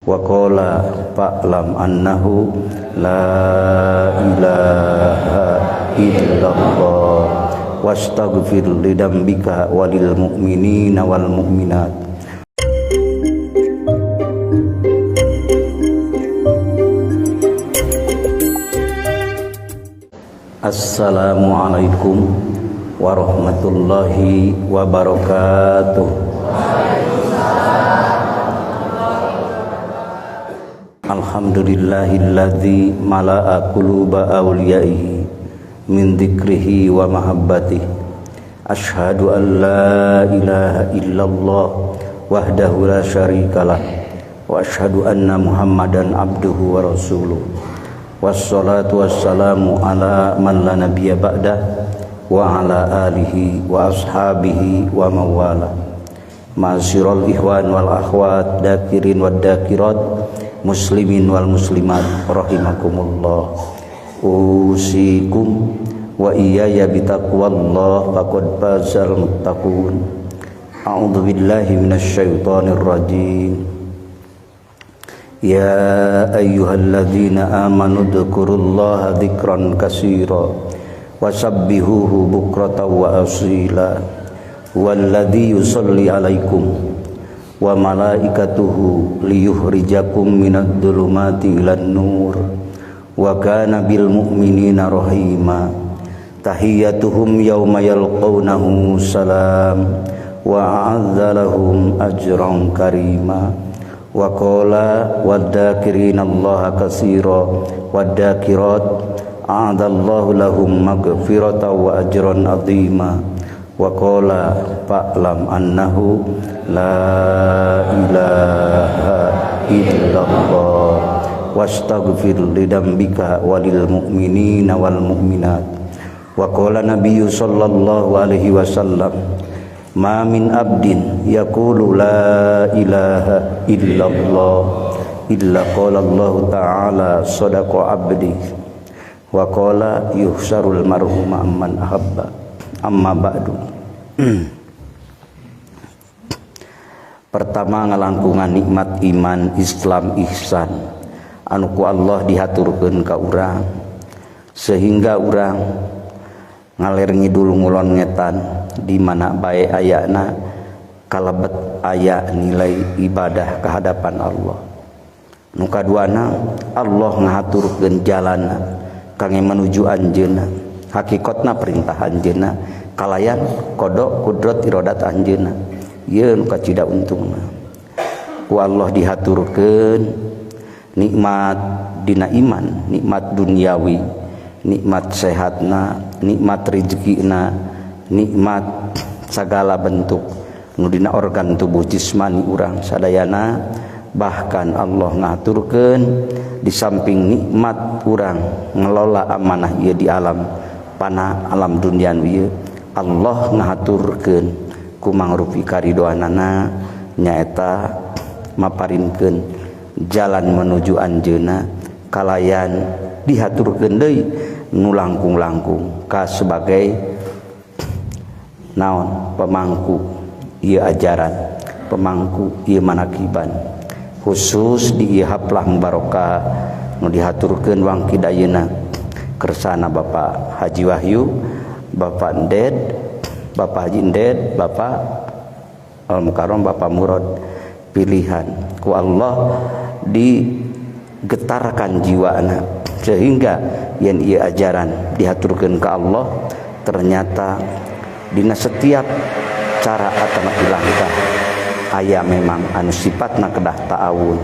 wa qala fa'lam annahu la ilaha illallah wastaghfir lidambika walil mu'minina wal mu'minat. Assalamualaikum warahmatullahi wabarakatuh. Alhamdulillahilladzi mala'a quluba awliyaihi min dzikrihi wa mahabbatihi. Asyhadu an la ilaha illallah wahdahu la syarikalah wa asyhadu anna Muhammadan abduhu wa rasuluh. Wassalatu wassalamu ala man la nabiyya ba'dah wa ala alihi wa ashabihi wa mawala. Ma'asyiral ikhwan wal akhwat, dakirin wad dakirat, muslimin wal muslimat rahimakumullah. Usikum wa iyaya bitaqwallah faqad fazal muttaqun. A'udzu billahi minasyaitonir rajim. Ya ayyuhalladzina amanu dzkurullaha dzikran katsira wasabbihuhu bukratan wa asila. Walladzi yusolli alaikum wa malaikatuhu liyukhrijakum minadh dhulumati ilan nur wa kana bil mu'minina rahima. Tahiyyatuhum yawma yalqawnahu salam wa a'adza lahum ajran karima. Wa qala wadh-dhakirina Allaha katsira wadh-dhakirat a'adallahu lahum maghfiratan wa ajran 'azima. Wa qala fa'lam annahu la ilaha illallah wastaghfir lidambika walil mu'minina wal mu'minat. Wa qala nabiyyu sallallahu alaihi wasallam ma min abdin yaqulu la ilaha illallah illa qala Allah ta'ala sadaqa abdi wa qala yuhsarul mar'u ma'amman ahabba. Amma ba'du. Pertama ngalangkungan nikmat iman Islam ihsan anu ku Allah dihaturkeun ka urang sehingga urang ngaler ngidul ngulon ngetan di mana bae ayana kalebet aya nilai ibadah ka hadapan Allah. Nu kaduana Allah ngahaturkeun jalanna kangge menuju anjeunna. Hakikatna perintah anjeunna kalayan kodok kudrat iradat anjeunna. Ieu nu kacida untungna. Ku Allah dihaturkeun nikmat dina iman, nikmat duniawi, nikmat sehatna, nikmat rezekina, nikmat segala bentuk nu dina organ tubuh jismani urang sadayana. Bahkan Allah ngaturkeun di samping nikmat urang ngelola amanah ieu di alam pana alam duniawi, Allah ngaturkeun ku mangrupi karidoanana nyaeta maparinkeun jalan menuju anjeunna kalayan dihaturkeun deui nu langkung-langkung ka sebagai naon pemangku ieu ajaran, pemangku ieu manakiban, khusus di ieu haplah barokah nu dihaturkeun wangki dayeuna kersana Bapak Haji Wahyu, Bapak Nded, Bapak Haji Nded, Bapak Al-Mukarram, Bapak Murad pilihan ku Allah digetarkan jiwana sehingga yen ieu ajaran dihaturkeun ka Allah ternyata dina setiap cara atau langkah aya memang anu sifatna kedah ta'awun.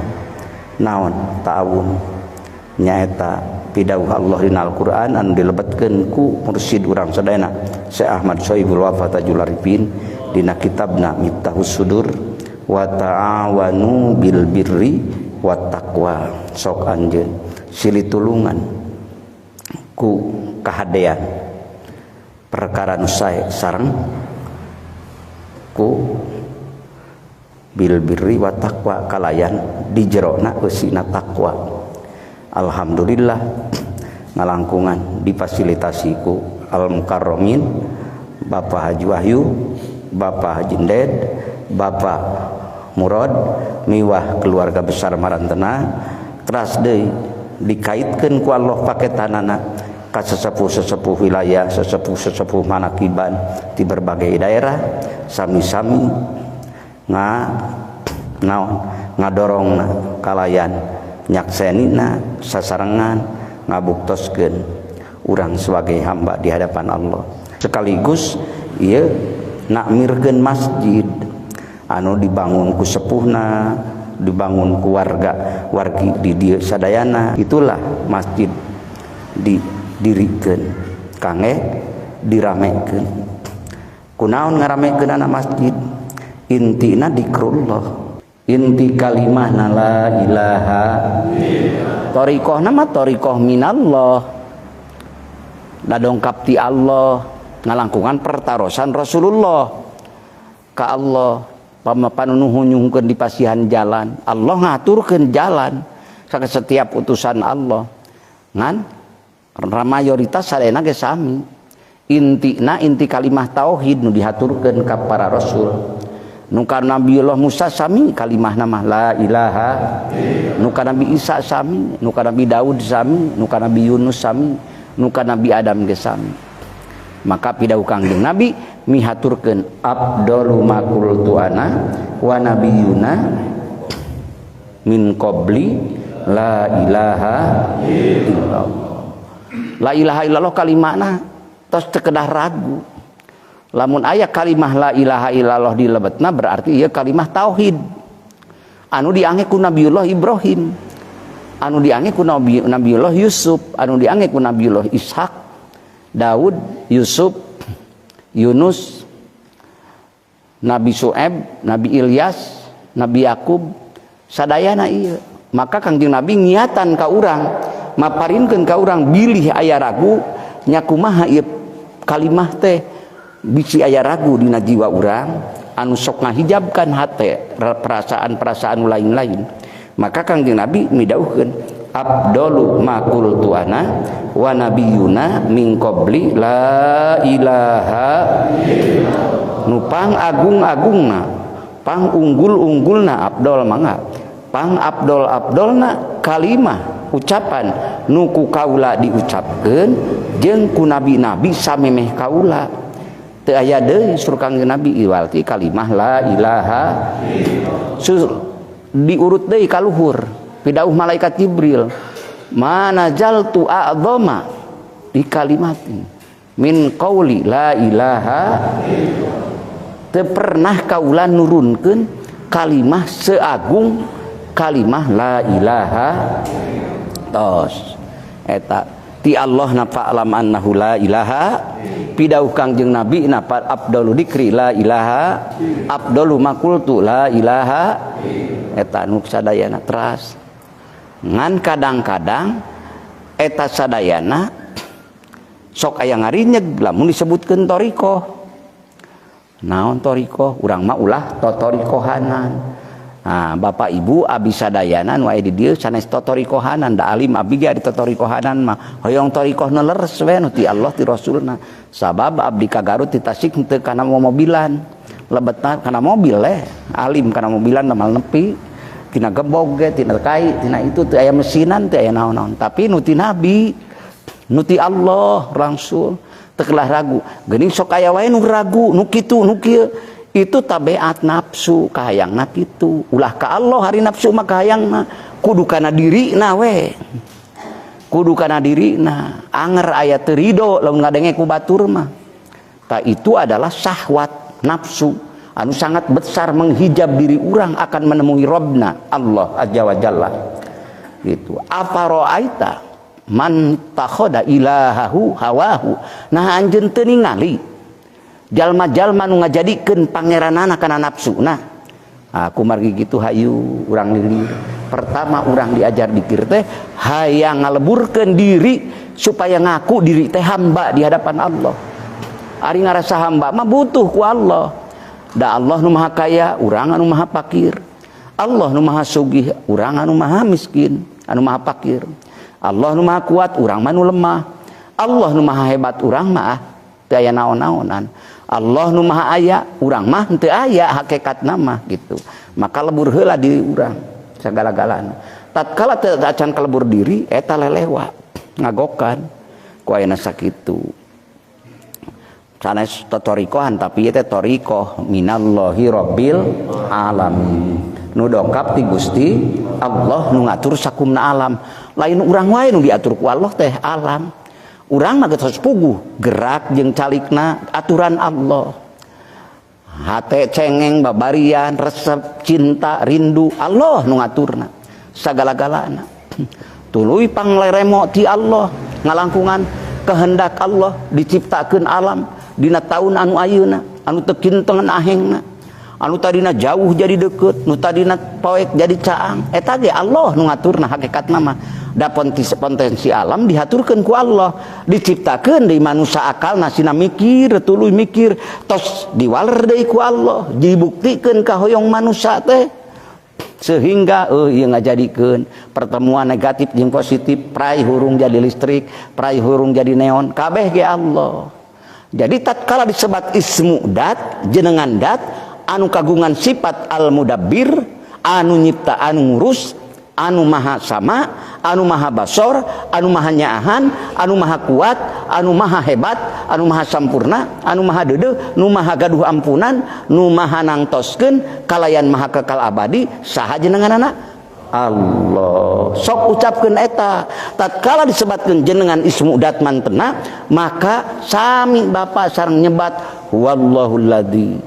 Naon ta'awun? Nyaeta pidawuh Allah dina Al-Qur'an anu dilebetkeun ku mursyid urang sadayana Syekh Ahmad Shoibul Wafa Tajul Arifin dina kitabna Miftahus Sudur wa ta'awanu bil birri wat taqwa. Sok anjeun silih tulungan ku kahadean perkara nu sae sareng ku bil birri wat taqwa kalayan di jerona eusina taqwa. Alhamdulillah ngalangkungan difasilitasi ku Al-Mukarramin Bapak Haji Wahyu, Bapak Haji Nded, Bapak murad miwah keluarga besar marantena teras deui dikaitkeun ku Allah paketanana ka sesepuh-sesepuh wilayah, sesepuh-sesepuh manakiban di berbagai daerah sami-sami ngadorongna kalayan nyaksenina sasarengan ngabuktoskeun urang sebagai hamba di hadapan Allah. Sekaligus ieu nakmirkeun masjid anu dibangun ku sepuhna, dibangun ku wargi di dieu sadayana. Itulah masjid didirikeun kangge diramekeun. Kunaon ngaramekeun anak masjid? Intina dzikrullah, inti kalimahna la ilaha illallah. Thariqahna mah thariqah minallah, dadongkap ti Allah, ngalangkungan pertarosan Rasulullah ka Allah. Panunuhun-nyuhkeun di pasihan jalan, Allah ngaturkeun jalan ka setiap utusan Allah. Ngan mayoritas sadayana ge sami. Intina inti kalimah tauhid nu dihaturkeun ka para rasul. Nu ka Nabiullah Musa sami kalimah nama la ilaha, nu ka Nabi Isa sami, nu ka Nabi Daud sami, nu ka Nabi Yunus sami, nu ka Nabi Adam ge sami. Maka pidahu Kangjeng Nabi mihaturkeun afdalu ma qultu ana wa nabiyuna min qabli la ilaha illallah. La ilaha illallah kalimahna tos teu kedah ragu. Lamun aya kalimah la ilaha illallah di lebetna berarti ieu kalimah tauhid anu diangge ku Nabiullah Ibrahim, anu diangge ku Nabiullah Yusuf, anu diangge ku Nabiullah Ishak, Daud, Yusuf, Yunus, Nabi Su'aib, Nabi Ilyas, Nabi Yakub, sadayana ieu. Maka Kangjeng Nabi ngiatan ka urang, maparinkeun ka urang bilih aya ragu nya kumaha ieu kalimah teh. Bisi aya ragu dina jiwa urang anu sok ngahijabkan hate perasaan-perasaan lain-lain, maka Kangjeng Nabi midauhkeun afdalu ma qultu ana wa nabiyuna min qabli la ilaha illallah. Nu pang agung-agungna, pang unggul-unggulna afdal mangga, pang afdal-afdalna kalimah ucapan nu ku kaula diucapkeun jeung ku nabi-nabi samemeh kaula. Teu aya deui sur Kangjeng Nabi iwalti kalimah la ilaha illallah. Diurut deui ka luhur pidauh malaikat Jibril, mana jaltu a'dhama di kalimatin min qauli la ilaha illallah. Teu pernah kaula nurunkeun kalimah seagung kalimah la ilaha tos eta ti Allah na fa'lam annahu la ilaha pidauh Kangjeng Nabi na afdalu dzikri la ilaha afdalu ma qultu la ilaha eta nu sadayana teras. Ngan kadang-kadang eta sadayana sok aya ngarinyeg lamun disebutkeun thariqah. Naon thariqah? Urang mah ulah totorikohanan. Nah, Bapak Ibu abdi sadayana nu aya di dieu sanes totorikohanan, da alim abdi ge di totorikohanan mah hoyong thariqah nu leres we nu ti Allah ti Rasulna. Sabab abdi ka Garut ti Tasik teu kana mobilan, lebetna kana mobil alim kana mobilan damal nepi tina gebog ge tina kai tina itu teu aya mesinan teu aya naon-naon. Tapi nu ti Nabi nu ti Allah langsung teu kelah ragu. Geuning sok aya wae nu ragu nu kitu nu kieu. Itu tabiat nafsu kahayangna kitu. Ulah ka Allah hari nafsu mah kahayangna kudu kana dirina we. Kudu kana dirina. Anger aya teu ridho lamun ngadenge ku batur mah. Ta itu adalah syahwat nafsu anu sangat besar menghijab diri urang akan menemui Rabbna Allah azza wa jalla. Gitu. Afara'aita man takhada ilahahu hawahu. Nah anjeun teu ningali jalma-jalma nu ngajadikeun pangeranana kana nafsuna. Aku margi kitu hayu urang lilir. Pertama urang diajar dikir teh hayang ngaleburkeun diri supaya ngaku diri teh hamba di hadapan Allah. Ari ngarasa hamba mah butuh ku Allah. Da Allah nu maha kaya, urang anu maha fakir. Allah nu maha sugih, urang anu maha miskin, anu maha fakir. Allah nu maha kuat, urang mah nu lemah. Allah nu maha hebat, urang mah teu aya naon-naonan. Allah nu maha aya, urang mah teu aya hakikatna mah gitu. Maka lebur heula diri urang sagala-galana. Tatkala teu acan kalebur diri eta lelewa ngagokan ku ayeuna sakitu. Sanes tatorikohan tapi ieu teh torikoh minallahi rabbil alamin. Nu dongkap ti Gusti Allah nu ngatur sakumna alam. Lain urang wae nu diatur ku Allah teh alam. Urang mah geus puguh gerak jeung calikna aturan Allah. Hate cengeng babarian resep cinta rindu Allah nu ngaturna sagala-galana. Tuluy pangleremo ti Allah ngalangkungan kehendak Allah diciptakeun alam dina taun anu ayeuna anu teu kintengan ahengna anu tadina jauh jadi deukeut nu tadina poek jadi caang eta ge Allah nu ngaturna hakikatna mah da potensi alam dihaturkeun ku Allah diciptakeun deui manusia akalna sina mikir tuluy mikir tos diwaler deui ku Allah dibuktikeun ka hoyong manusia teh sehingga ieu ngajadikeun pertemuan negatif jeung positif prai hurung jadi listrik prai hurung jadi neon kabeh ge Allah. Jadi tatkala disebat ismu dat jenengan dat anu kagungan sifat al-mudabbir anu nyipta anu ngurus anu maha sama anu maha basor anu maha nyaahan anu maha kuat anu maha hebat anu maha sampurna anu maha deudeuh nu maha gaduh ampunan nu maha nangtoskeun kalayan maha kekal abadi saha jenenganna Allah. Sok ucapkeun eta tatkala disebatkeun jenengan ismu dat mantena maka sami Bapa sareng nyebat wallahul ladzi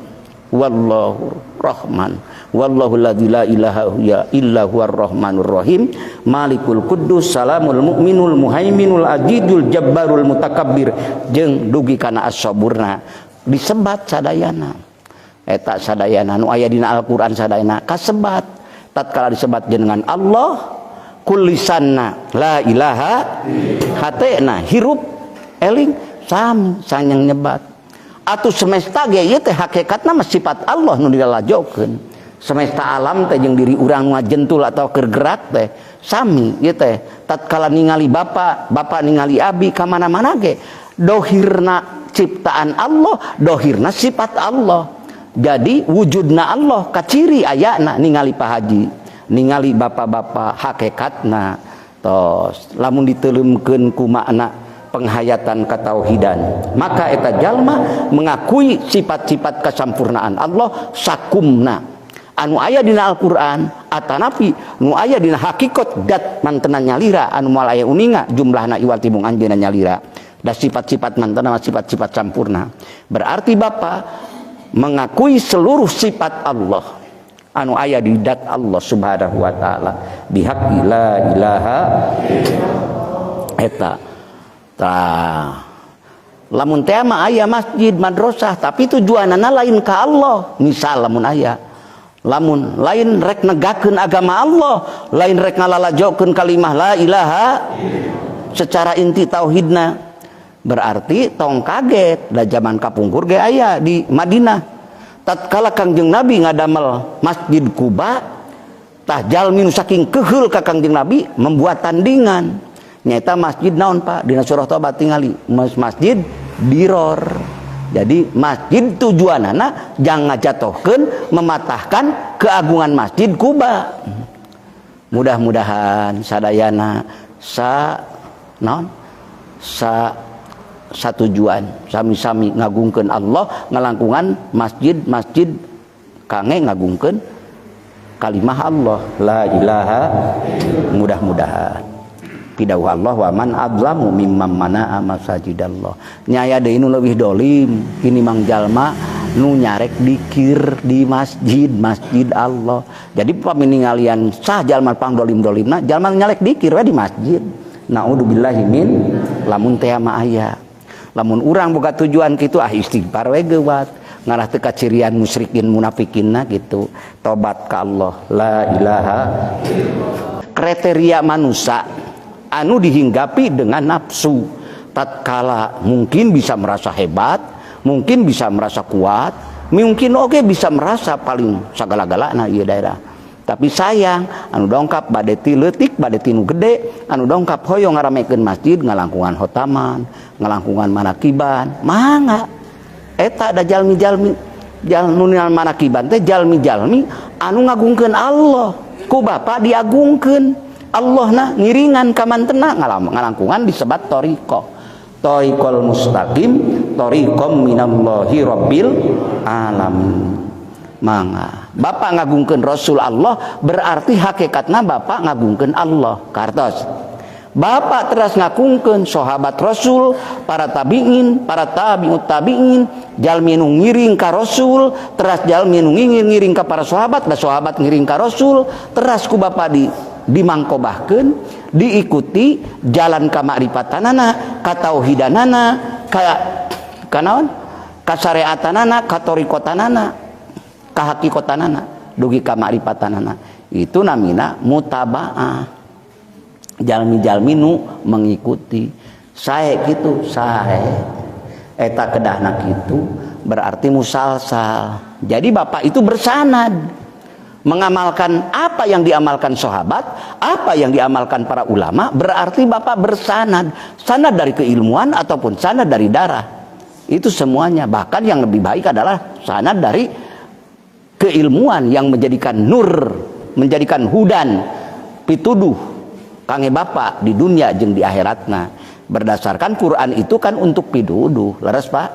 wallahu rahman wallahul ladzi la ilaha illa huwar rahmanur rahim malikul quddus salamul mu'minul muhaiminul azizul jabbarul mutakabbir jeung dugi kana as-saburna disebat sadayana eta sadayana nu aya dina Al-Qur'an sadayana kasebat tatkala disebat jenengan Allah kulisanna la ilaha hatena hirup eling sami sanyang nyebat atuh semesta ge ieu teh hakikatna mah sifat Allah nu dilalajokeun semesta alam teh jeung diri urang nu ngajentul atau keur gerak teh sami ieu teh tatkala ningali bapa ningali abi ka mana-mana ge dohirna ciptaan Allah dohirna sifat Allah. Jadi wujudna Allah kaciri ayana ningali Pak Haji ningali bapak-bapak hakikatna tos lamun diteuleumkeun ku makna penghayatan katauhidan maka eta jalma mengakui sifat-sifat kesampurnaan Allah sakumna anu aya dina Al-Qur'an atanapi nu aya dina hakikat dat mantena nyalira anu moal aya uninga jumlahna iwal tibung anjeunna nyalira da sifat-sifat mantena sifat-sifat sampurna berarti Bapak mengakui seluruh sifat Allah anu aya di dat Allah subhanahu wa ta'ala bihaqqi la ilaha eta tah lamun teh mah aya masjid madrasah tapi tujuanana lain ka Allah misal lamun aya lamun lain rek negakeun agama Allah lain rek ngalalajokeun kalimah la ilaha secara inti tauhidna berarti tong kaget da zaman kapungkur ge aya di Madinah tatkala Kangjeng Nabi ngadamel Masjid Kuba tah jalmi nu saking keheul ka Kangjeng Nabi membuat tandingan nyaeta masjid naon Pak dina surah Tobat tingali masjid diror jadi masjid tujuanana jangan ngajatohkeun mematahkan keagungan Masjid Kuba mudah-mudahan sadayana satujuan sami-sami ngagungkeun Allah ngalangkungan masjid-masjid kange ngagungkeun kalimah Allah la ilaha mudah-mudahan pidawuh Allah wa man adlamu mimman mana'a masajidallah nyaya deui nu leuwih dolim kini mang jalma nu nyarek dikir di masjid Allah jadi paminingalian sah jalma pangdolim-dolimna jalma nyarek dikir we di masjid naudzubillahi min lamun teh mah aya lamun urang boga tujuan kitu istighfar we geuwat ngarah teu kacirian musyrikin munafikinna gitu tobat ka Allah la ilaha kriteria manusia anu dihinggapi dengan nafsu tatkala mungkin bisa merasa hebat mungkin bisa merasa kuat mungkin oke bisa merasa paling sagala-galana ieu daerah Tapi sayang anu dongkap bade ti leutik bade ti nu gede, anu dongkap hoyong ngaramekeun masjid, ngalangkungan hotaman, ngalangkungan manakiban, mangga eta ada jalmi-jalmi jalmunal manakiban teh jalmi-jalmi anu ngagungkeun Allah, ku bapa diagungkeun Allahna ngiringan ka mantena ngalangkungan disebat thariqah. Thariqal mustaqim, thariqam minallahi rabbil alamin. Mangga bapak ngagungkeun Rasul Allah berarti hakikatna bapak ngagungkeun Allah. Kartos bapak teras ngagungkeun sahabat Rasul, para tabiin, para tabiut tabiin, jalmi nu ngiring ka Rasul, teras jalmi nu ngiring ka para sahabat, da sahabat ngiring ka Rasul, teras ku bapak dimangkobahkeun, diikuti jalan ka ma'rifatanana, ka tauhidanana, ka naon? Ka syariatanana, ka thariqatanana, kahakikotanana, dugi ka ma'rifatanana. Itu namina mutaba'ah, jalmi-jalmi nu mengikuti. Sae kitu, sae eta kedahna kitu berarti musalsal. Jadi bapak itu bersanad mengamalkan apa yang diamalkan sahabat, apa yang diamalkan para ulama, berarti bapak bersanad, sanad dari keilmuan ataupun sanad dari darah. Itu semuanya. Bahkan yang lebih baik adalah sanad dari keilmuan yang menjadikan nur, menjadikan hudan, pituduh kange bapak di dunia jeung di akhiratna. Berdasarkan Quran itu kan untuk pituduh, leres Pak.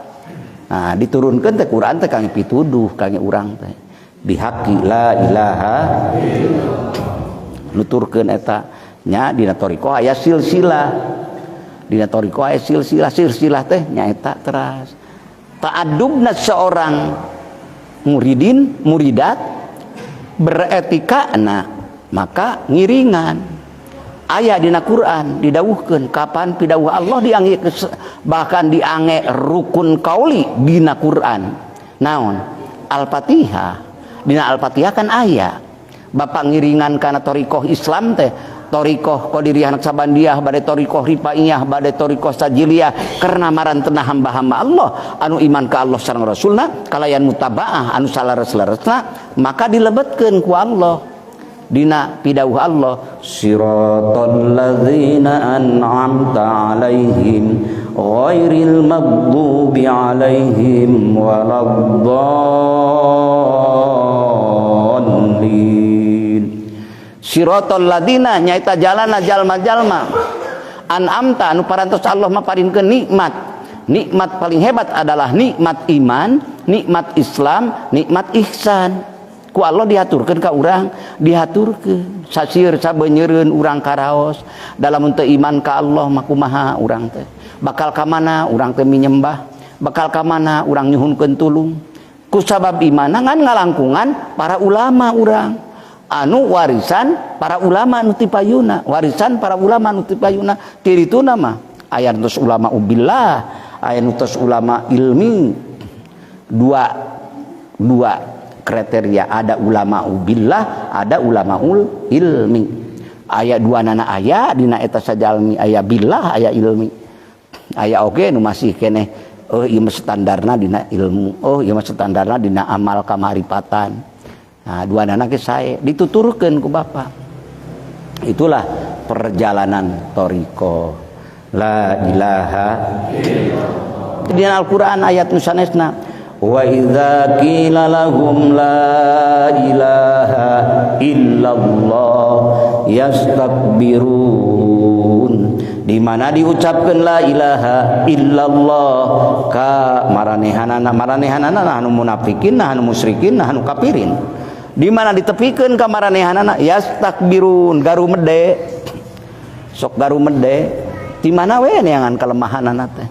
Nah, diturunkeun teh Quran teh kange pituduh, kange urang teh. Bihaqi la ilaha nuturkeun eta nya dina thariqah aya silsilah. Dina thariqah aya silsilah teh nyaeta teras. Ta'addubna seorang muridin, muridat beretika maka ngiringan aya dina Quran didawuhkeun kapan pidawuh Allah diange bahkan diange rukun qauli dina Quran naon Al-Fatihah. Dina Al-Fatihah kan aya bapak ngiringan kana thariqah Islam teh, thariqah Qadiriyah Naqsabandiyah, bade thariqah Rifaiyah, bade thariqah Sajiliyah, karena marantena hamba-hamba Allah anu iman ka Allah sareng Rasulna, kalayan mutaba'ah anu salares-laresna, maka dilebetkeun ku Allah dina pidawuh Allah, siratal ladzina an'amta 'alaihim ghairil maghdubi 'alaihim waladdallin. Siratal ladzina nyaita jalana jalma-jalma an'amta anu parantos Allah maparinkeun nikmat. Nikmat paling hebat adalah nikmat iman, nikmat Islam, nikmat ihsan. Ku Allah diaturkeun ka urang, diaturkeun sasieun sabeunyereun urang karaos dalam teu iman ka Allah mah kumaha urang teh, bakal ka mana urang teh menyembah, bakal ka mana urang nyuhunkeun tulung. Ku sabab iman ngan ngalangkungan para ulama urang anu warisan para ulama anu ti payuna, warisan para ulama anu ti payuna. Tirituna mah aya tos ulama ubillah, aya tos ulama ilmi. Dua kriteria, ada ulama ubillah, ada ulama ilmi. Aya dua nana aya dina eta sajalmi, aya billah, aya ilmi. Aya oge nu masih keneh ieu standarna dina ilmu, ieu standarna dina amal kamaripatan. Nah, dua nana ge sae dituturkeun ku bapa. Itulah perjalanan thariqah la ilaha illallah. Dina Al-Qur'an ayat nu sanesna wa idza qila lahum la ilaha illallah yastakbirun. Di mana diucapkeun la ilaha illallah ka maranehanana anu munafikin, anu musyrikin, anu kafirin. Di mana ditepikeun ka maranehanana yastakbirun, garu mede. Sok garu mede. Di mana we neangan kelemahanana teh.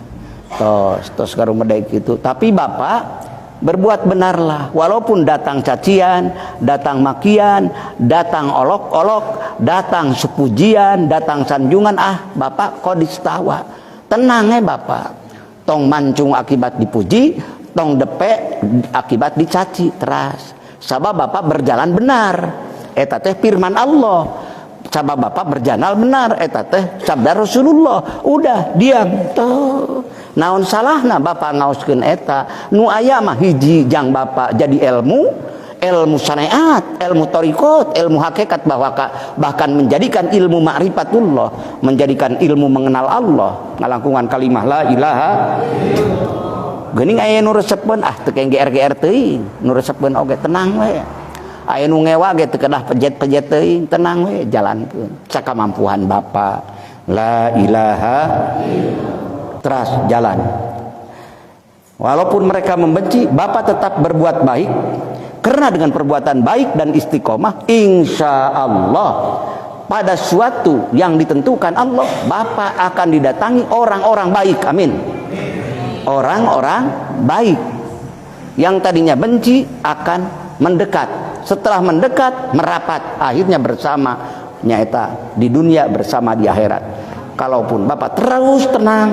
Tos garu mede kitu. Tapi bapak berbuat benarlah, walaupun datang cacian, datang makian, datang olok-olok, datang sepujian, datang sanjungan, bapak kok distawa. Tenang bapak, tong mancung akibat dipuji, tong depek akibat dicaci teras. Sabab bapak berjalan benar, eta teh firman Allah. Sabab bapak berjalan benar, eta teh sabda Rasulullah. Udah diam tuh. Naon salahna bapak ngaoskeun eta, nu aya mah hiji jang bapak jadi ilmu, ilmu syariat, ilmu thariqat, ilmu hakikat, bahkan menjadikan ilmu ma'rifatullah, menjadikan ilmu mengenal Allah, ngalangkungan kalimah la ilaha. Geuning aya nu resepkeun teu keng GR teuing, nu resepkeun oge tenang we. Aya nu ngewa ge teu kedah pejet-pejet teuing, tenang we, jalankeun sakamampuan Bapa. La ilaha, terus jalan. Walaupun mereka membenci, Bapak tetap berbuat baik. Karena dengan perbuatan baik dan istiqomah, insya Allah pada suatu yang ditentukan Allah, Bapak akan didatangi orang-orang baik. Amin. Orang-orang baik yang tadinya benci akan mendekat. Setelah mendekat, merapat, akhirnya bersama nyata di dunia, bersama di akhirat. Kalaupun Bapak terus tenang,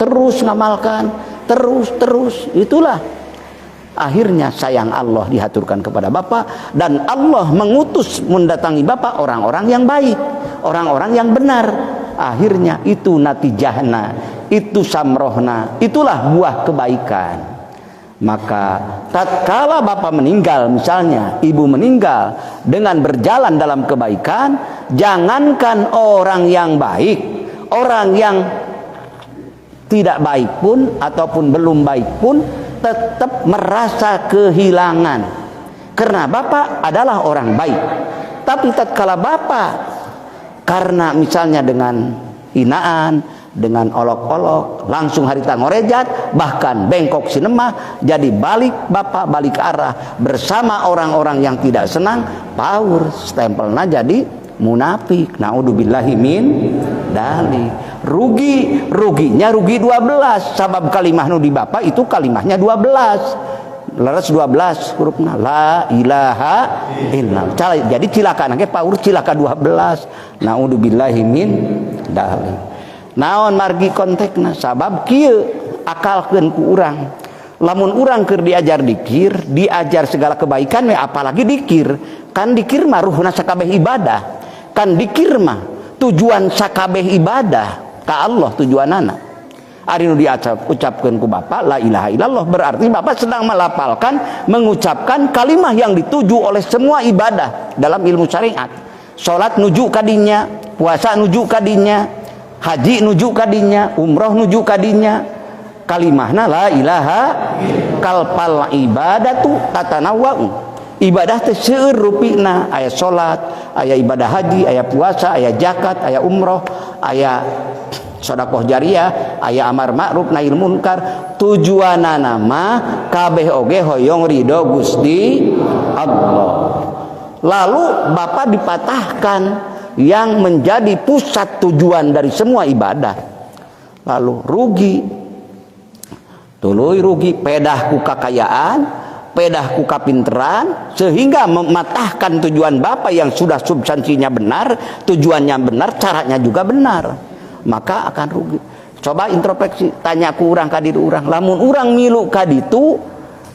terus ngamalkan, terus, itulah akhirnya sayang Allah dihaturkan kepada Bapak, dan Allah mengutus mendatangi Bapak orang-orang yang baik, orang-orang yang benar. Akhirnya itu natijahna, itu samrohna, itulah buah kebaikan. Maka tatkala Bapak meninggal, misalnya ibu meninggal dengan berjalan dalam kebaikan, jangankan orang yang baik, orang yang tidak baik pun ataupun belum baik pun tetap merasa kehilangan, karena Bapak adalah orang baik. Tapi tatkala Bapak karena misalnya dengan hinaan, dengan olok-olok, langsung harita ngorejat, bahkan bengkok sinema, jadi Bapak balik arah bersama orang-orang yang tidak senang, power stempelnya jadi munafik. Naudzubillahi min dalik. Ruginya rugi 12, sabab kalimah nu di Bapak itu kalimahnya 12, leres 12 hurufna la ilaha illallah. Jadi cilaka nage paur cilaka 12. Naudzubillahi min dalik. Naon margi kontekna, sabab kieu akalkeun ku urang. Lamun urang keur diajar dikir, diajar segala kebaikan we, apalagi dikir. Kan dikir mah ruhna sakabeh ibadah. Kan dikir mah tujuan sakabeh ibadah ka Allah tujuanana. Ari nu diucapkeun ku Bapak la ilaha illallah, berarti Bapak sedang melafalkan, mengucapkan kalimah yang dituju oleh semua ibadah dalam ilmu syariat. Salat nuju kadinya, puasa nuju kadinya, haji nuju kadinya, umroh nuju kadinya. Kalimahna la ilaha, kalpal ibadatu tatanawwa'u. Ibadah teh seueur rupina, aya salat, aya ibadah haji, aya puasa, aya zakat, aya umroh, aya sedekah jariyah, aya amar ma'ruf nahi munkar. Tujuanana mah kabeh oge hoyong ridho Gusti Allah. Lalu Bapak dipatahkan yang menjadi pusat tujuan dari semua ibadah. Lalu rugi. Tuluy rugi, pedah ku kakayaan, pedah ku kapinteran, sehingga mematahkan tujuan Bapak yang sudah substansinya benar, tujuannya benar, caranya juga benar. Maka akan rugi. Coba introspeksi, tanya ku urang ka diri urang, lamun urang milu ka ditu,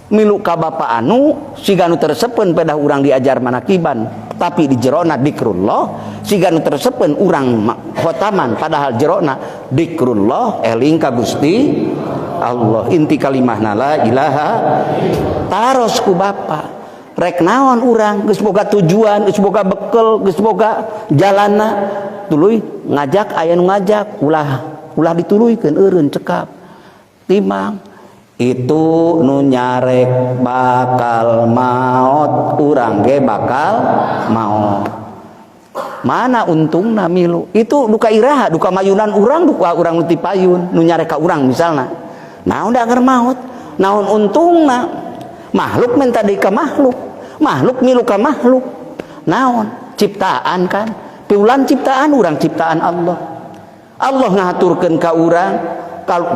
milu ka Bapak anu siga nu tersepen pedah urang diajar manakiban, tapi di jerona dikrullah, siga nu tersepen urang khotaman padahal jerona dikrullah, eling ka Gusti Allah. Inti kalimahna la ilaha, taros ku Bapak rek naon urang geus boga tujuan, geus boga bekel, geus boga jalana, tuluy ngajak aya nu ngajak, ulah dituluykeun eureun cekap timang itu nu nyarek bakal maot, urang ge bakal maot. Mana untungna milu itu, duka iraha, duka mayunan urang, duka urang nu tipayun nu nyarek ka urang misalna. Naon da keur maot, naon untungna? Makhluk minta deui ka makhluk, makhluk milu ka makhluk. Naon? Ciptaan kan, piulan ciptaan urang, ciptaan Allah. Allah ngaturkeun ka urang,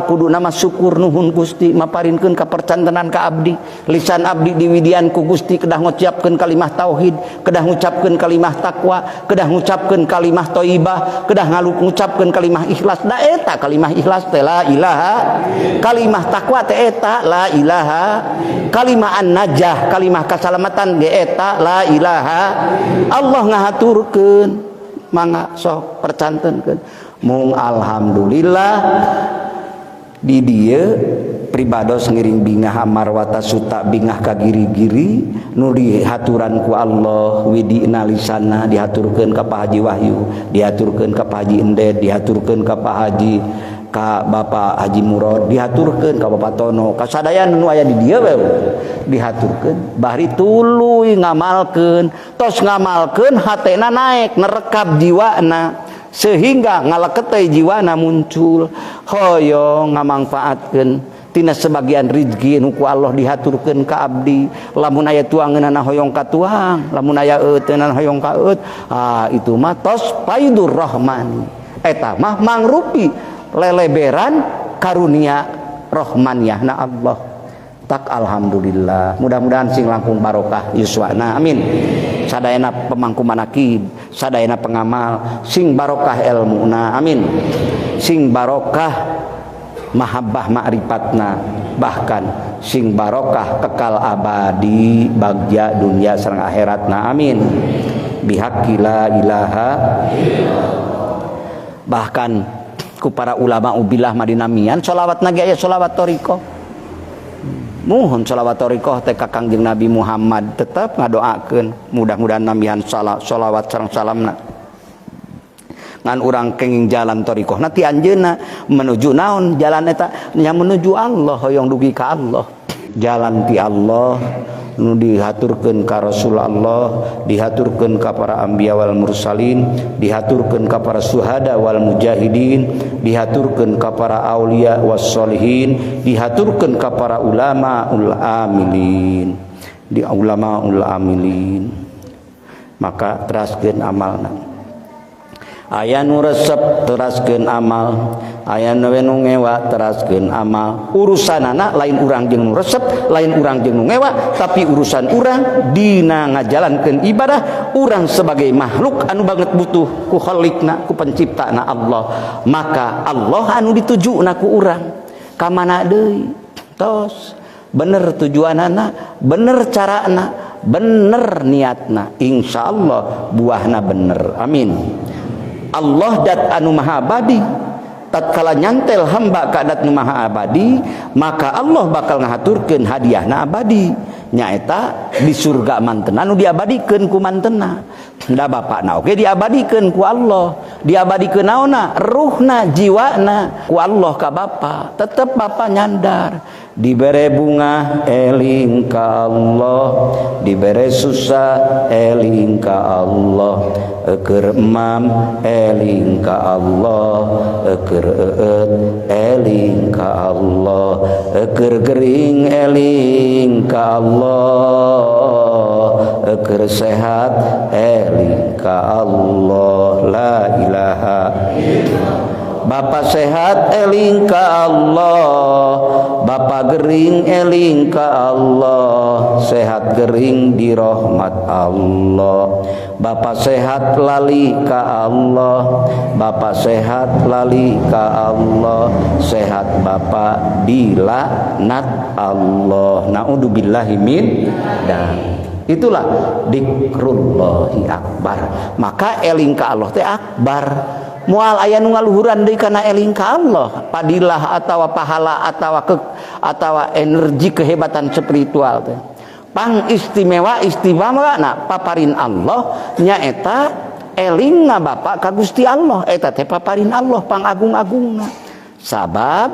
kudu nama syukur nuhun Gusti, maparinkeun kapercantenan ka abdi. Lisan abdi diwidian ku Gusti, kedah ngucapkeun kalimah tauhid, kedah ngucapkeun kalimah takwa, kedah ngucapkeun kalimah thayyibah, kedah ngucapkeun kalimah ikhlas. Da eta kalimah ikhlas teh la ilaha, kalimah takwa teh eta la ilaha, kalimah an-najah, kalimah kasalamatan ge eta la ilaha. Allah ngahaturkeun, mangga sok percantenkeun. Mung alhamdulillah di dieu pribados ngiring bingah amarwata suta bingah ka giri-giri nu dihaturan ku Allah widina lisana dihaturkeun ka Pak Haji Wahyu, dihaturkeun ka Pak Haji Ended, dihaturkeun ka Pak Haji ka Bapak Haji Murad, dihaturkeun ka Bapak Tono, ka sadaya nu aya di dieu we dihaturkeun bari tuluy ngamalkeun, tos ngamalkeun hatena naek nerekap jiwana sehingga ngaleketeu jiwana muncul hoyong ngamangfaatkeun tina sebagian rezeki nu ku Allah dihaturkeun ka abdi. Lamun aya tuangeunana hoyong ka tuang, lamun aya euteunana hoyong ka eut, itu mah tos faidur rahmani, eta mah mangrupi leleberan karunia rahmaniyahna Allah. Tak alhamdulillah, mudah-mudahan sing langkung barokah yuswana amin. Sadayana pemangku manakib, sadayana pengamal sing barokah ilmuna amin, sing barokah mahabbah ma'rifatna, bahkan sing barokah kekal abadi bagja dunia sareng akhiratna amin. Bihaqqi la ilaha, bahkan ku para ulama ubillah madinamian sholawat nagi aya sholawat toriko, muhun sholawat toriko teh ka Kangjeng Nabi Muhammad tetap ngadoakeun mudah-mudahan nambihan sholawat sareng salamna ngan urang kenging jalan toriko nanti anjeunna menuju naon jalan eta nya menuju Allah hoyong dugi ka Allah, jalan ti Allah nu dihaturkeun ka Rasulullah, dihaturkeun ka para anbiya wal mursalin, dihaturkeun ka para syuhada wal mujahidin, dihaturkeun ka para aulia was solihin, dihaturkeun ka para ulama ul amilin, di ulama ul amilin. Maka teraskeun amalna, aya nu resep teraskeun amal, aya nu ngewa teraskeun amal. Urusanana lain urang jeung nu resep, lain urang jeung nu ngewa, tapi urusan urang dina ngajalankeun ibadah urang sebagai makhluk anu banget butuh ku khaliqna, ku penciptana Allah. Maka Allah anu ditujuna ku urang ka mana deui? Tos bener tujuanana, bener carana, bener niatna, insyaallah buahna bener amin. Allah dat anu maha abadi, tatkala nyantel hamba ka dat nu maha abadi, maka Allah bakal ngahaturkeun hadiahna abadi, nyaeta di surga mantenna nu diabadikeun ku mantenna. Da bapana oke diabadikeun ku Allah, diabadikeun naonna? Ruhna, jiwana ku Allah ka bapa. Tetep bapa nyandar, dibere bunga eling ka Allah, dibere susah eling ka Allah, keur emam eling ka Allah, keur eut eling ka Allah, keur gering eling ka Allah, keur sehat eling ka Allah. La ilaha illallah. Bapak sehat eling ka Allah, bapak gering eling ka Allah, sehat gering di rahmat Allah. Bapak sehat lali ka Allah, bapak sehat lali ka Allah, sehat bapak dilaknat Allah. Naudzubillahi min dzalik. Itulah dzikrullahi akbar. Maka eling ka Allah teh akbar. Moal aya nu ngaluhuran deui kana eling ka Allah, padilah atawa pahala atawa energi kehebatan spiritual teh. Pang istimewa na paparin Allah nyaeta elingna Bapa ka Gusti Allah, eta teh paparin Allah pang agung-agungna. Sabab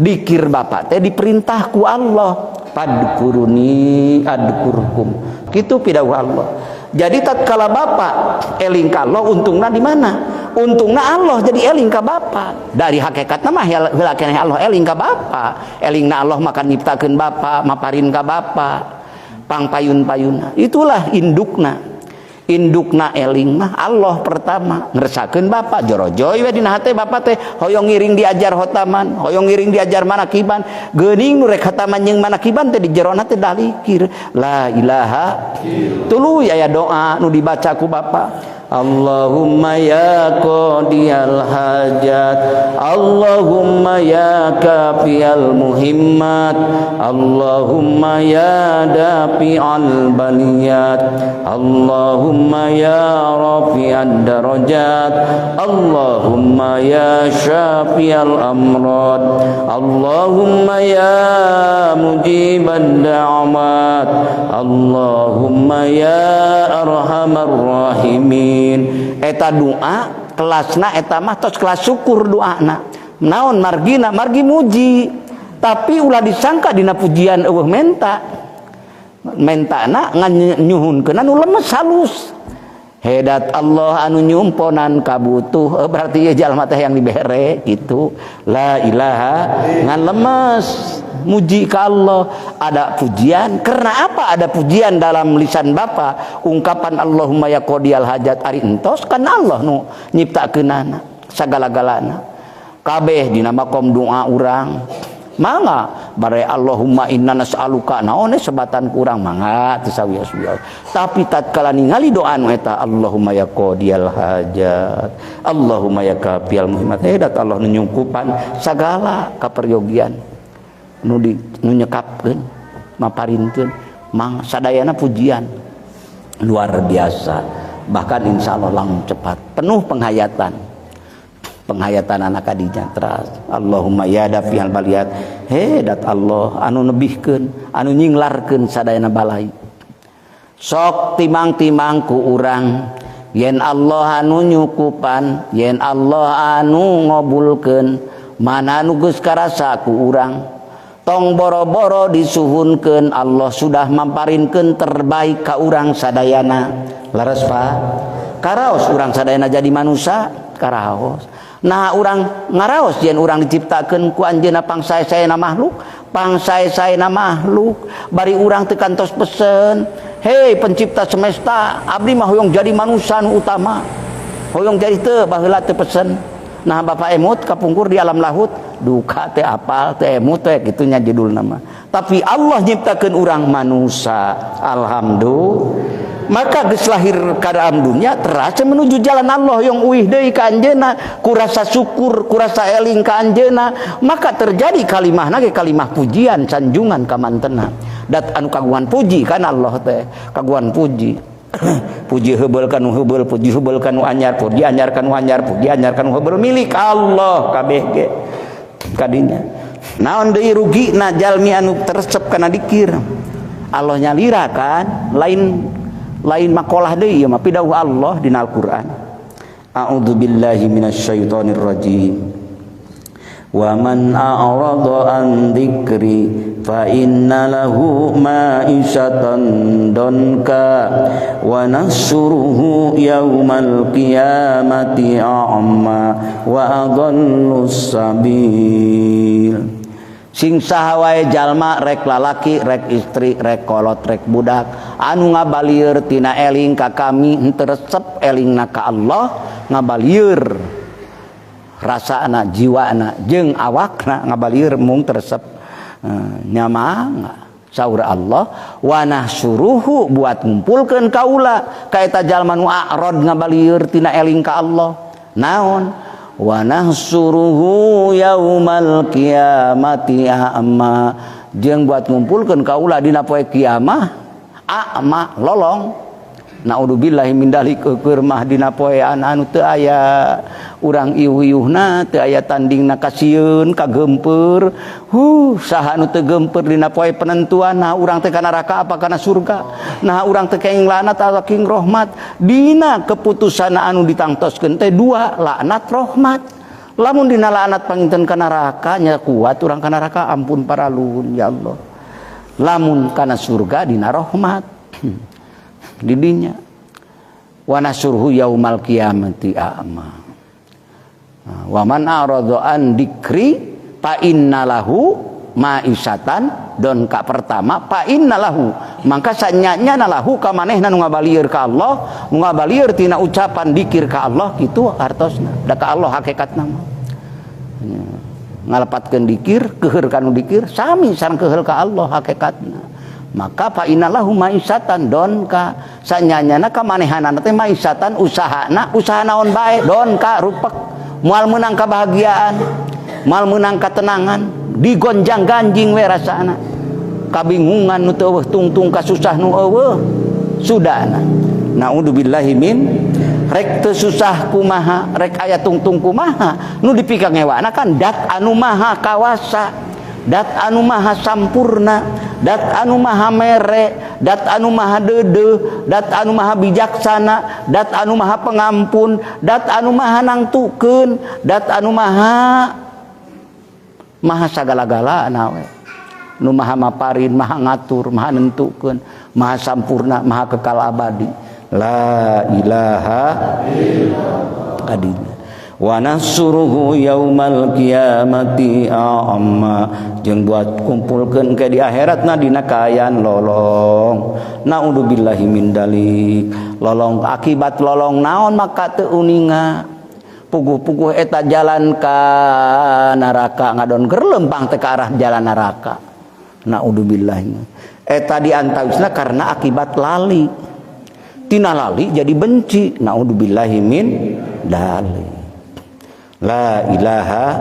dikir Bapa teh diperintah ku Allah, padkuruni adkurkum. Kitu pidawuh Allah. Jadi tatkala Bapa eling ka Allah, untungna di mana? Untungna Allah jadi eling ka Bapa. Dari hakikatna mah heula keneh Allah eling ka Bapa. Elingna Allah maka nyiptakeun Bapa, maparin ka Bapa. Pangpayun-payunna. Itulah indukna. Indukna eling mah Allah pertama ngresakeun Bapa, jorojoy we dina hate Bapa teh hoyong ngiring diajar hotaman, hoyong ngiring diajar manakiban, geuning nu rek hotaman jeung manakiban teh di jerona teh dalikir la ilaha. Tuluy aya doa nu dibaca ku Bapa, Allahumma ya qadiyal hajat, Allahumma ya kafiyal muhimmat, Allahumma ya dafi'al baliyat, Allahumma ya rafi'ad darajat, Allahumma ya syafiyal amrad, Allahumma ya mujibad da'awat, Allahumma ya arhamar rahimin. Eta doa kelasna eta mah tos kelas syukur doana. Naon margina margi muji, tapi ulah disangka dina pujian eueuh mentana nganyuhunkeun anu lemes halus. Hedat Allah anu nyumponan kabutuh, berarti ya jalma teh yang dibere gitu. La ilaha ngan lemes muji ka Allah. Ada pujian, karena apa ada pujian dalam lisan Bapa? Ungkapan Allahumma ya qadiyal hajat ari entos kan Allah nu nyiptakeunana sagala-galana. Kabeh dina makom doa urang mangga bare Allahumma inna nas'aluka naon sebatan kurang mangga teu sawios-wios. Tapi tatkala ningali doa nu eta Allahumma ya qadiyal hajat, Allahumma ya kafiyal muhimmat, hedat Allah nu nyungkupan sagala kaperyogian nu nyekapkeun maparinkeun mang sadayana pujian luar biasa. Bahkan insyaallah langsung cepat penuh penghayatan anak kadinya teras. Allahumma ya dafi'al baliyat, hedat Allah anu nebihkeun anu nyinglarkeun sadayana balai. Sok timang-timang ku urang yen Allah anu nyukupan, yen Allah anu ngabulkeun, mana anu geus karasa ku urang. Tong boro-boro disuhunkeun Allah sudah mamparinkeun terbaik ka urang sadayana. Laras pa karaos urang sadayana jadi manusia karaos. Nah urang ngaraos yen urang diciptakeun ku anjeunna pangsae-saena makhluk, pangsae-saena makhluk bari urang teu kantos pesen, hei pencipta semesta abdi mah hoyong jadi manusia nu utama, hoyong jadi teu baheula teu pesen. Nah Bapak emut kapungkur di alam lahut duka teh apal teh emut teh kitunya judul nama. Tapi Allah nyiptakeun urang manusia, alhamdulillah. Maka geus lahir ka dalam dunia terasa menuju jalan Allah yang uih deui ka anjeunna, ku rasa syukur, ku rasa eling ka anjeunna, maka terjadi kalimahna ge kalimah pujian sanjungan ka mantena. Dat anu kagungan puji kan Allah teh, kagungan puji. Puji heubeul kanu heubeul, puji heubeul kanu anyar, puji anyar kanu anyar, puji anyar kanu heubeul milik Allah kabeh ge kadinya. Naon deui rugina jalmi anu teresep kana dikir. Allah nyalira kan, lain makalah deui ieu mah pidawuh Allah dina Al-Qur'an. A'udzubillahi minasyaitonir rajim. Wa man a'rada an dzikri fa inna lahu ma'isatan donka wa nahsyuruhu yaumal qiyamati a'ma wa adallus sabil. Sing saha wae jalma rek lalaki rek istri rek kolot rek budak anu ngabalieur tina eling ka kami henteu resep elingna ka Allah, ngabalieur rasana jiwana jeung awakna ngabalieur mung teresep nyamang saur Allah. Wa nahsyuruhu buat ngumpulkeun kaula ka eta jalma nu a'rad ngabalieur tina eling ka Allah. Naon? Wa nahsyuruhu yaumal qiyamati a'ma, jeung buat ngumpulkeun kaula dina poe kiamah a'ma lolong. Naudzubillahi min dzalik keur mah dina poe anu teu aya urang iuh-iuhna, teu aya tandingna kasieun kagempeur. Saha anu teu gempeur dina poe penentuan, nah urang teh kana neraka apa kana surga, nah urang teh kaing laknat atau kaing rahmat. Dina keputusan anu ditangtoskeun teh dua, laknat rahmat. Lamun dina laknat panginten kana neraka nya kuat urang kana neraka ampun paraluhun ya Allah. Lamun kana surga dina rahmat didinya. Wa nasyuruhu yaumal qiyamati a'ma. Wa man a'rada an dzikri fa innalahu ma'isatan don ka pertama fa innalahu mangka sanyanya lahu ka manehna nu ngabalieur ka Allah, nu ngabalieur tina ucapan dzikir ka Allah kitu hartosna da ka Allah hakikatna mah. Ngalepatkeun dzikir keuheur kanu dzikir sami sareng keuheur ka Allah hakikatna. maka fa innalahu maisatan don ka sanyanyana ka manehanana teh maisatan usahana usaha naon bae don ka rupek moal meunang kebahagiaan moal meunang ketenangan digonjang ganjing we rasana kabingungan nu teu eueuh tungtung kasusah nu eueuh sudahna naudzubillahi min rek teu susah kumaha rek aya tungtung kumaha nu dipikang ngewana kan dat anu maha kawasa dat anu maha sampurna dat anu maha mere dat anu maha deudeuh dat anu maha bijaksana dat anu maha pengampun dat anu maha nangtukeun dat anu maha sagala-galana we nu maha maparin maha ngatur maha nentukeun maha sampurna maha kekal abadi la ilaha illallah wa nasuruhu yaumal qiyamati a'amma jeung buat kumpulkeun ke di akhiratna dina kaayaan lolong naudzubillahi min dalik lolong akibat lolong naon maka teu uninga puguh-puguh eta jalan ka neraka ngadon keur lempang teh ka arah jalan neraka naudzubillahi eta diantawisna karena akibat lali tina lali jadi benci naudzubillahi min dalik la ilaha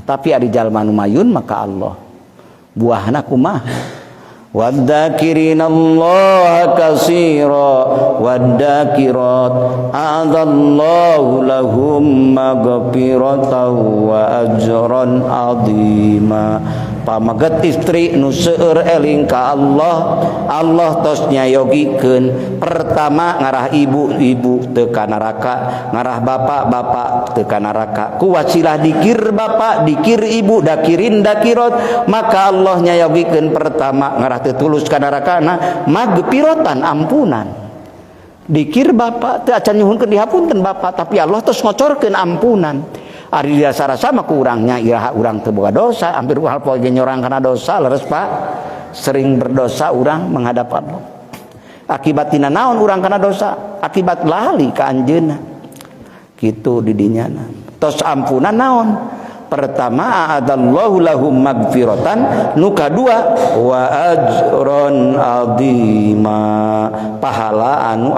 tapi ari jalma nu mayun maka Allah buahna kumaha wadzakirinallaha katsira wadzakirat a'adallahu lahum maghfiratan wa ajran 'azima pamaget istri nu seueur eling ka Allah tos nyayogikeun pertama ngarah ibu teu ka neraka ngarah bapak teu ka neraka ku wasilah dikir bapak dikir ibu dakirin dakirat maka Allah nyayogikeun pertama ngarah teu tulus ka nerakana magfiratan ampunan dikir bapak teu acan nyuhunkeun dihapunten bapak tapi Allah tos ngocorkeun ampunan ari dirasa-rasa mah ku urangnya iraha urang teu boga dosa hampir hal poe ge nyorang kana dosa leres Pak sering berdosa urang menghadap Allah akibat tina naon urang kana dosa akibat lali ka anjeunna kitu di dinyana tos ampunan naon pertama a'adallahu lahum magfiratan nu kadua wa ajron 'azima pahala anu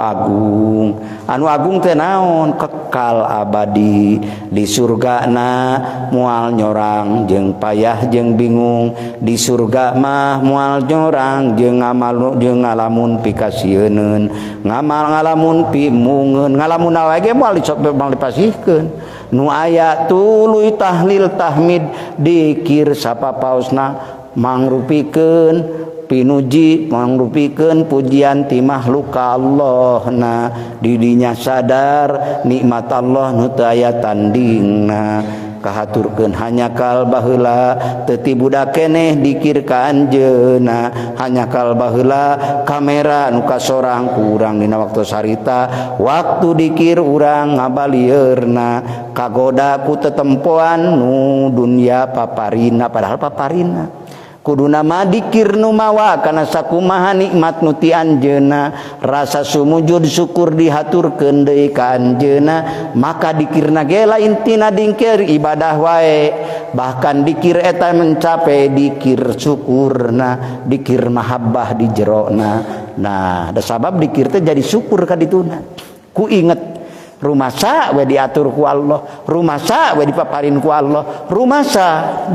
agung teh naon kekal abadi di surgana moal nyorang jeung payah jeung bingung di surga mah moal nyorang jeung ngamal jeung ngalamun pikasieun ngamal ngalamun pimungeun ngalamun awe ge moal dipasihkeun nu aya tuluy tahlil tahmid dikir sapapaosna mangrupikeun pinuji mangrupikeun pujian ti makhluk ka Allahna didinya sadar nikmat Allah nu teu aya tandingna kahaturkeun hanya kal baheula teu ti budak keneh dikir ka anjeunna hanya kal baheula kamera nu kasorang ku urang dina waktu sarita waktu dikir urang ngabalieurna kagoda ku tetempoan nu dunya paparina padahal paparina kuduna mah dikir nu mawa kana sakumaha nikmat nu ti anjeunna rasa sumujud syukur dihaturkeun deui ka anjeunna maka dikirna ge lain tina dingkir ibadah wae bahkan dikir eta mencapai dikir syukurna dikir mahabbah di jerona nah da sabab dikir teh jadi syukur ka dituna ku inget rumasa we diatur ku Allah rumasa we dipaparin ku Allah rumasa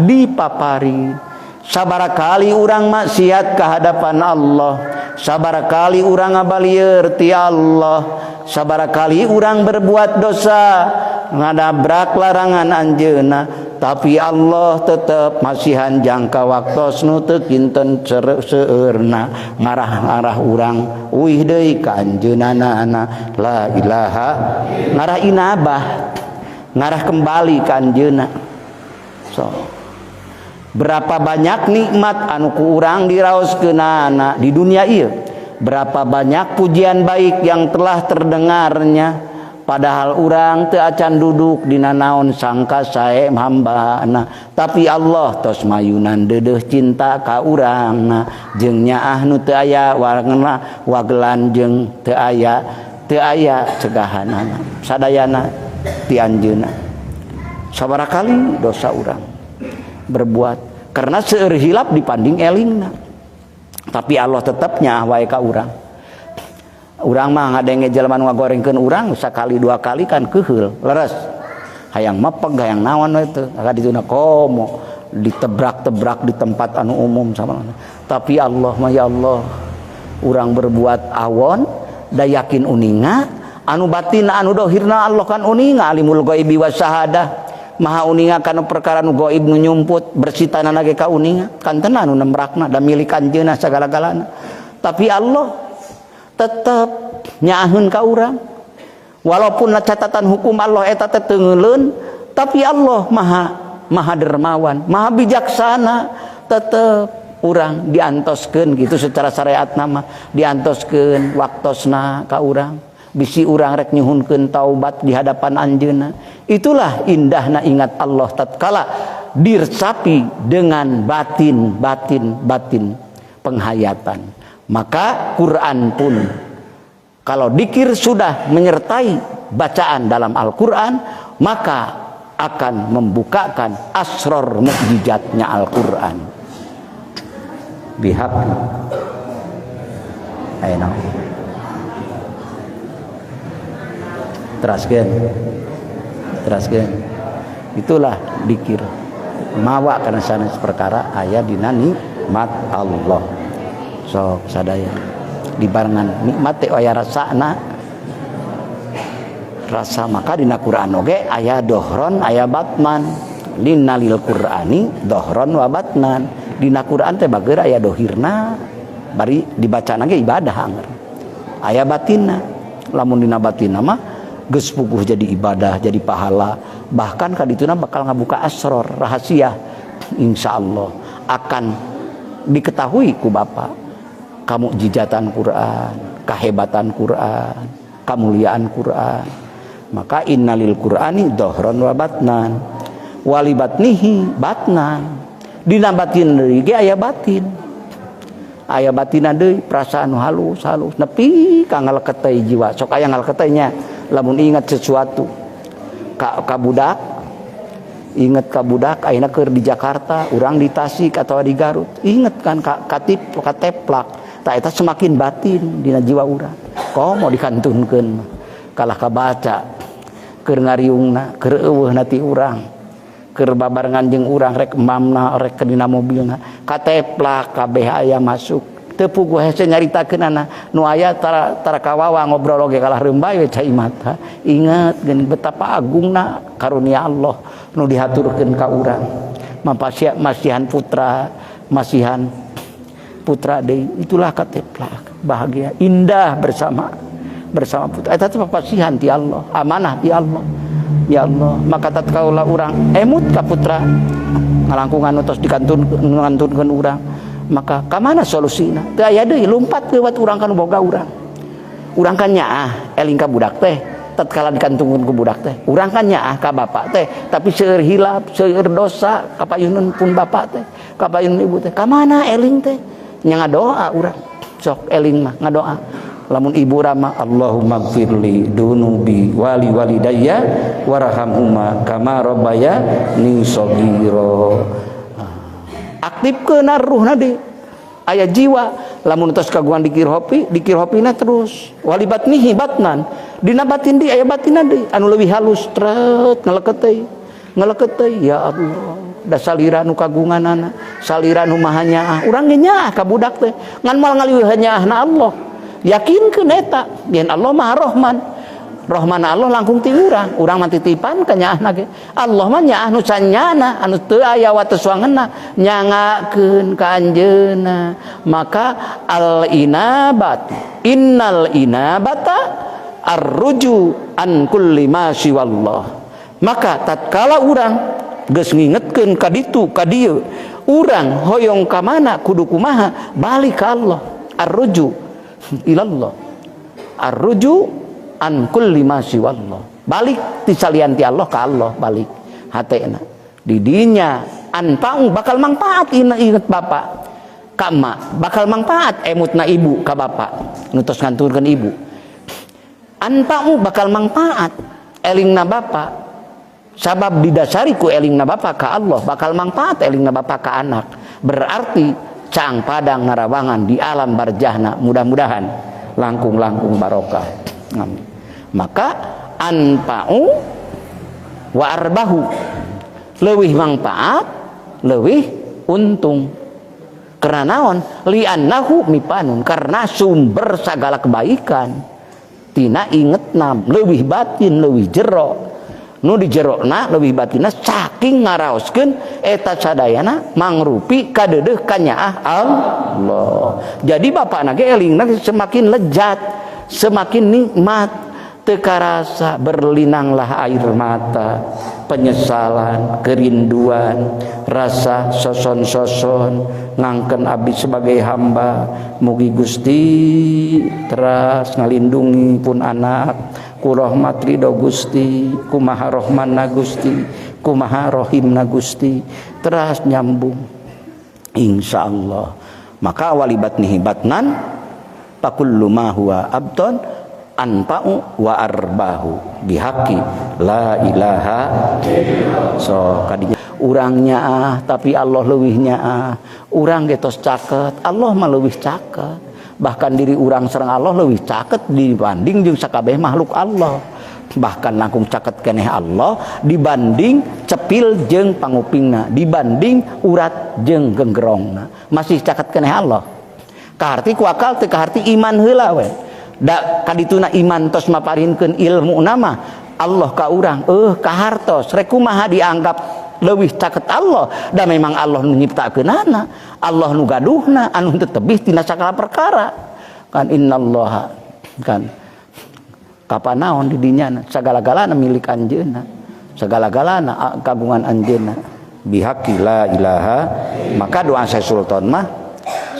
dipaparin sabarakali urang maksiat ka hadapan Allah sabarakali urang ngabalieur ti Allah sabarakali urang berbuat dosa ngadabrak larangan anjeunna tapi Allah tetep masihan jangka waktos nu teu kinten seueurna ngarah-ngarah urang uih deui ka anjeunana la ilaha ngarah inabah ngarah kembali ka anjeunna so berapa banyak nikmat anu ku urang diraoskeunana di dunia ieu berapa banyak pujian baik yang telah terdengarnya padahal urang teu acan duduk dina naon sangka sae hambana tapi Allah tos mayunan deudeuh cinta ka urangna jeung nyaah nu teu aya warna wagelan jeung teu aya cegahanana sadayana ti anjeunna sabarakali dosa urang berbuat karena seueur hilap dipanding elingna Tapi Allah tetap nyaah wae ka urang. Urang mah ngadenge jelema nu ngagorengkeun urang sakali dua kali kan keheul, leres. Hayang mepeg, hayang naon we teu. Ka dituna komo ditebrak-tebrak di tempat anu umum sama. Tapi Allah mah ya Allah, urang berbuat awon da yakin uninga, anu batin anu dohirna Allah kan uninga, alimul ghaibi was syahadah. Maha uninga kana perkara nu gaib nu nyumput, bersitanana ge ka uninga, kan tenan nu nembrakna da milik anjeunna sagala-galana. Tapi Allah tetep nyaaheun ka urang. Walaupun catatan hukum Allah eta teh teu ngeuleun, tapi Allah maha dermawan, maha bijaksana, tetep urang diantoskeun gitu secara syariat nama, diantoskeun waktosna ka urang. Bisi urang rek nyuhunkeun taubat di hadapan anjeunna. Itulah indahna ingat Allah tatkala dirsapi dengan batin penghayatan. Maka Quran pun kalau dikir sudah menyertai bacaan dalam Al-Quran, maka akan membukakan asror mukjizatnya Al-Quran. Bihaq ayo teraskeun itulah dikir mawa kana sanes perkara aya dina nikmat Allah. Sok sadaya dibarengan nikmat teh aya rasana, rasa maka dina Quran oge aya dohron aya batman. Linnalil Qur'ani dohron wa batnan. Dina Quran teh bageur aya dohirna, bari dibacana ge ibadah anger. Aya batinna, lamun dina batinna mah geus puguh jadi ibadah, jadi pahala. Bahkan kadituna bakal ngabuka asror rahasia, insyaallah akan diketahui ku Bapa kamukjizatan Quran, kehebatan Quran, kemuliaan Quran. Maka innalil Qur'ani dohron wa batnan, wali batnihi batnan. Dina batin deui ge aya batin, aya batina deui perasaan halus nepi ka ngaleket teh jiwa. Sok aya ngaleket teh nya lamun ingat sesuatu ka budak, inget ka budak ayeuna keur di Jakarta, urang di Tasik atau di Garut, inget kan ka teplak, tah eta semakin batin dina jiwa urang. Komo dikantunkeun kalah kabaca keur ngariungna, keur eueuhna ti urang, keur babarengan jeung urang rek mamna rek dina mobilna, ka teplak kabeh aya masuk. Teu puguh hese nyaritakeunana nu aya tara kawawa ngobrol oge kalah rembay we cai mata. Ingat geun betapa agungna karunia Allah nu dihaturkeun ka urang. Masihan putra deui, itulah kateplak bahagia indah bersama putra. Eta teh papasihan ti Allah, amanah ti Allah. Ya Allah, maka tatkala urang emut ka putra ngalangkungan tos dikantunkeun urang, maka kamana solusina? Teu aya deui lumpat lewat urang kan boga urang. Urang kan nyaah eling ka budak teh, tatkala dikantungkeun ku budak teh. Urang kan nyaah ka bapa teh, tapi seueur hilap, seueur dosa kapayuneun pun bapa teh, kapayuneun ibu teh. Kamana eling teh? Nya ngadoa urang. Sok eling mah ngadoa. Lamun ibu rama Allahumma gfirli dunubi wali walidayya warhamhuma kama rabbayani shaghira. Aktifkeun ruhna deui aya jiwa. Lamun tos kagungan dikirhopina terus wali batnihi batnan, dina batin di aya batinna deui anu leuwih halus tret ngaleket teh ya Allah. Da salira nu kagunganana, salira nu maha nyaah, urang ge nyaah ka budak teh ngan moal ngaliweuh nyaahna Allah. Yakinkeun eta yen Allah Maha Rahman. Rahman Allah langkung ti urang mah titipan ka nyaahna ge. Allah mah nyaah nu sanyana anu teu aya wates wangeunna nyangakeun ka anjeunna. Maka innal inabata arruju an kulli ma siwallah. Maka tatkala urang geus ngingetkeun ka ditu ka dieu, urang hoyong ka mana kudu kumaha? Balik ka Allah. Arruju ilallah, arruju an kulli ma siwallah. Balik ti salian ti Allah ka Allah, balik hatena di dinya anpang bakal manfaat inget bapak kama bakal manfaat emutna ibu ka bapak nutos nganturkeun ibu. Anpang bakal manfaat elingna bapak sabab didasari ku elingna bapak ka Allah, bakal manfaat elingna bapak ka anak. Berarti cang padang narawangan di alam barjahna, mudah-mudahan langkung-langkung barokah. Maka anfa'u wa arbahu, leuwih manfaat, leuwih untung. Karena naon? Li'annahu mipanun, karena sumber segala kebaikan tina ingetna leuwih batin, leuwih jero. Nu di jerona leuwih batinna saking ngaraoskeun eta sadayana mangrupi kadeudeuh kanyaah Allah. Jadi bapana ge elingna semakin lezat, semakin nikmat, teu karasa berlinanglah air mata, penyesalan, kerinduan, rasa soson-soson ngangken abdi sebagai hamba. Mugi Gusti teras ngalindungi pun anak ku rahmat ridho Gusti, kumaha rahmanna Gusti, kumaha rahimna Gusti, teras nyambung insyaallah. Maka walibatnihi batnan pakullu ma huwa abdon anfa'u wa arbahu bihaqi la ilaha. So kadinya urangnya tapi Allah leuwihnya urang getos caket, Allah mah leuwih caket. Bahkan diri urang sareng Allah leuwih caket dibanding jeung sakabeh makhluk Allah. Bahkan langkung caket keneh Allah dibanding cepil jeung pangupingna, dibanding urat jeung genggerongna, masih caket keneh Allah. Kaharti ku akal teu kaharti iman heula we. Da kadituna iman tos maparinkeun ilmu nama Allah ka urang kahartos rek kumaha dianggap leuwih caket Allah. Da memang Allah nu nyiptakeunana, Allah nu gaduhna anu teu tebih tina sakala perkara. Kan innallaha kan kapanaon di dinya sagala-galana milik anjeunna, sagala-galana kagungan anjeunna bihaqi la ilaha. Maka doa Syekh Sultan mah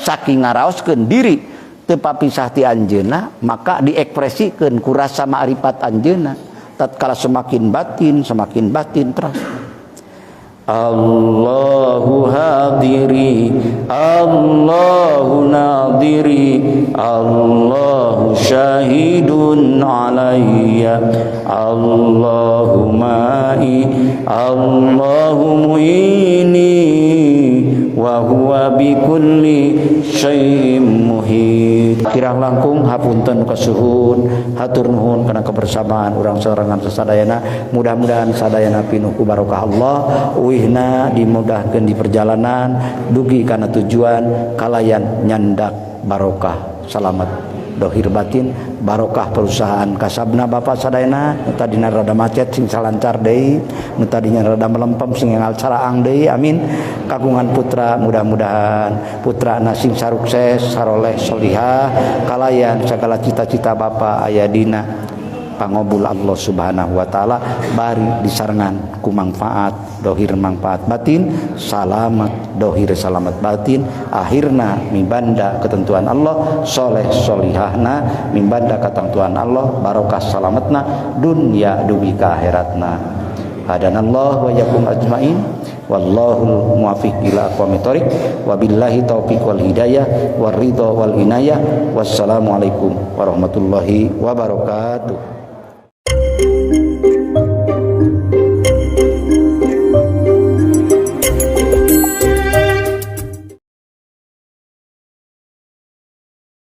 saking ngaraoskeun diri teu papisah ti anjeunna, maka diekspresikeun ku rasa ma'rifat anjeunna. Tatkala semakin batin terus Allahu hadiri, Allahu nadiri, Allahu syahidun alayya, Allahu ma'i, Allahu mu'ini, wa huwa bikulli syai'in muhit. Kirang langkung hapunten kasuhun, hatur nuhun kana kebersamaan urang sorangan sasadayana. Mudah-mudahan sadayana pinuh ku barokah Allah, uihna dimudahkeun di perjalanan dugi kana tujuan kalayan nyandak barokah salamet dohir batin, barokah perusahaan kasabna bapak sadayana nu tadina rada macet sing salancar deui, nu tadinya rada melempem sing ngal caraang deui. Amin. Kagungan putra, mudah-mudahan putrana sing sarukses saroleh solihah kalayan segala cita-cita bapak aya dina pangobul Allah subhanahu wa ta'ala, bari disarengan ku manfaat dohir manfaat batin, salamet dohir salamet batin, akhirna mibanda ketentuan Allah, soleh solihahna mibanda ketentuan Allah, barokah salametna dunya dugi ka akhiratna. Hadanallahu wa yakum ajmain, wallahul muwaffiq ila aqwamit thoriq, wabillahi taufiq wal hidayah war ridha wal inayah. Wassalamu alaikum warahmatullahi wabarakatuh.